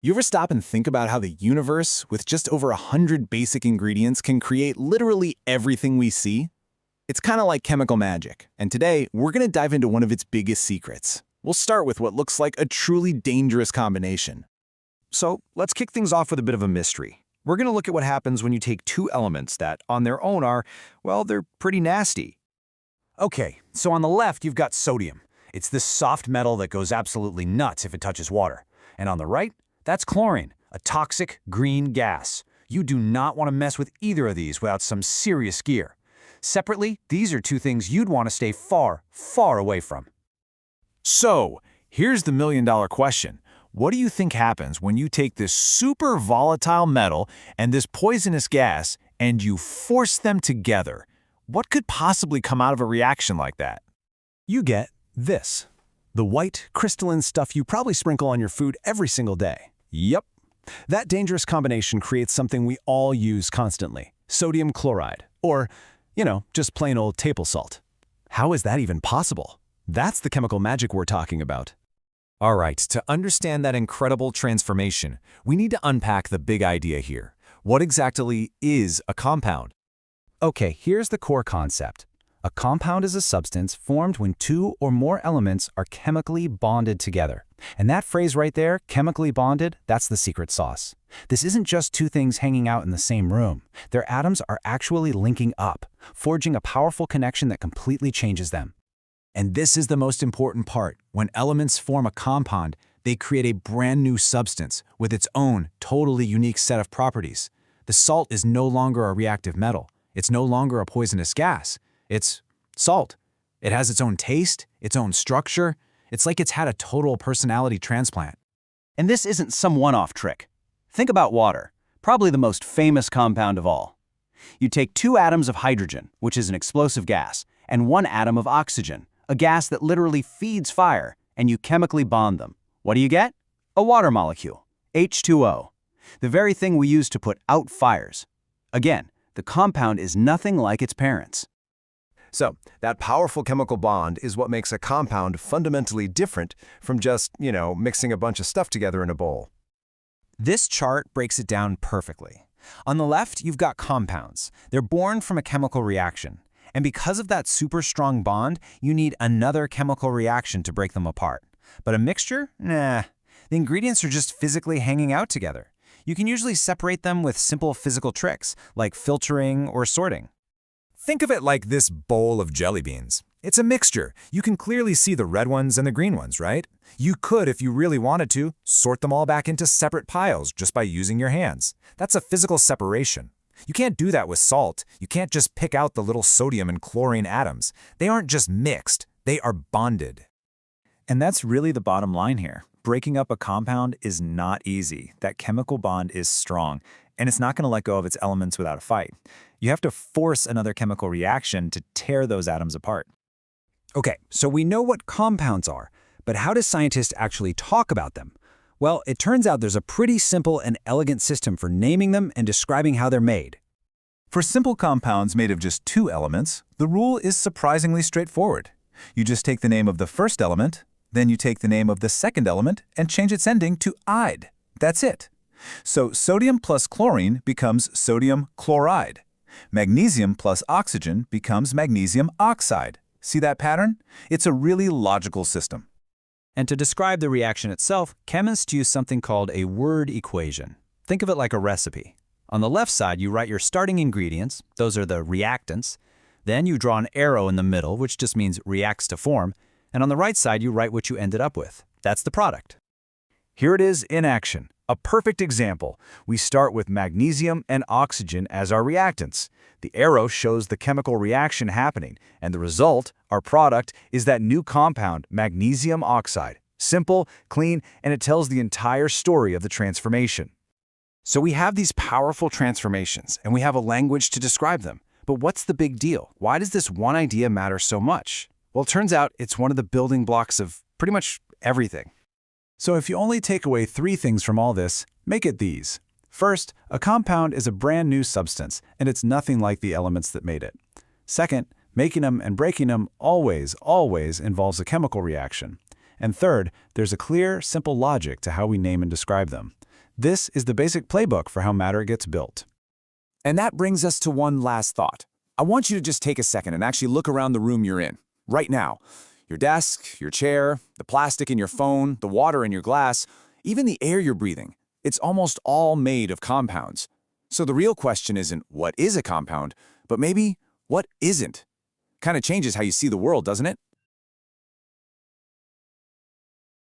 You ever stop and think about how the universe, with just over 100 basic ingredients, can create literally everything we see? It's kind of like chemical magic, and today we're going to dive into one of its biggest secrets. We'll start with what looks like a truly dangerous combination. So let's kick things off with a bit of a mystery. We're going to look at what happens when you take two elements that, on their own, are, well, they're pretty nasty. Okay, so on the left you've got sodium. It's this soft metal that goes absolutely nuts if it touches water. And on the right, that's chlorine, a toxic green gas. You do not want to mess with either of these without some serious gear. Separately, these are two things you'd want to stay far, far away from. So, here's the million-dollar question. What do you think happens when you take this super volatile metal and this poisonous gas and you force them together? What could possibly come out of a reaction like that? You get this. The white, crystalline stuff you probably sprinkle on your food every single day. Yep. That dangerous combination creates something we all use constantly, sodium chloride, or, just plain old table salt. How is that even possible? That's the chemical magic we're talking about. All right, to understand that incredible transformation, we need to unpack the big idea here. What exactly is a compound? Okay, here's the core concept. A compound is a substance formed when two or more elements are chemically bonded together. And that phrase right there, chemically bonded, that's the secret sauce. This isn't just two things hanging out in the same room. Their atoms are actually linking up, forging a powerful connection that completely changes them. And this is the most important part. When elements form a compound, they create a brand new substance with its own, totally unique set of properties. The salt is no longer a reactive metal. It's no longer a poisonous gas. It's salt. It has its own taste, its own structure. It's like it's had a total personality transplant. And this isn't some one-off trick. Think about water, probably the most famous compound of all. You take two atoms of hydrogen, which is an explosive gas, and one atom of oxygen, a gas that literally feeds fire, and you chemically bond them. What do you get? A water molecule, H2O, the very thing we use to put out fires. Again, the compound is nothing like its parents. So, that powerful chemical bond is what makes a compound fundamentally different from just, mixing a bunch of stuff together in a bowl. This chart breaks it down perfectly. On the left, you've got compounds. They're born from a chemical reaction. And because of that super strong bond, you need another chemical reaction to break them apart. But a mixture? Nah. The ingredients are just physically hanging out together. You can usually separate them with simple physical tricks, like filtering or sorting. Think of it like this bowl of jelly beans. It's a mixture. You can clearly see the red ones and the green ones, right? You could, if you really wanted to, sort them all back into separate piles just by using your hands. That's a physical separation. You can't do that with salt. You can't just pick out the little sodium and chlorine atoms. They aren't just mixed, they are bonded. And that's really the bottom line here. Breaking up a compound is not easy. That chemical bond is strong, and it's not going to let go of its elements without a fight. You have to force another chemical reaction to tear those atoms apart. Okay, so we know what compounds are, but how do scientists actually talk about them? Well, it turns out there's a pretty simple and elegant system for naming them and describing how they're made. For simple compounds made of just two elements, the rule is surprisingly straightforward. You just take the name of the first element, then you take the name of the second element and change its ending to "ide." That's it. So sodium plus chlorine becomes sodium chloride. Magnesium plus oxygen becomes magnesium oxide. See that pattern? It's a really logical system. And to describe the reaction itself, chemists use something called a word equation. Think of it like a recipe. On the left side, you write your starting ingredients. Those are the reactants. Then you draw an arrow in the middle, which just means reacts to form. And on the right side, you write what you ended up with. That's the product. Here it is in action. A perfect example. We start with magnesium and oxygen as our reactants. The arrow shows the chemical reaction happening, and the result, our product, is that new compound, magnesium oxide. Simple, clean, and it tells the entire story of the transformation. So we have these powerful transformations, and we have a language to describe them. But what's the big deal? Why does this one idea matter so much? Well, it turns out it's one of the building blocks of pretty much everything. So if you only take away three things from all this, make it these. First, a compound is a brand new substance, and it's nothing like the elements that made it. Second, making them and breaking them always involves a chemical reaction. And third, there's a clear, simple logic to how we name and describe them. This is the basic playbook for how matter gets built. And that brings us to one last thought. I want you to just take a second and actually look around the room you're in, right now. Your desk, your chair, the plastic in your phone, the water in your glass, even the air you're breathing. It's almost all made of compounds. So the real question isn't what is a compound, but maybe what isn't. Kind of changes how you see the world, doesn't it?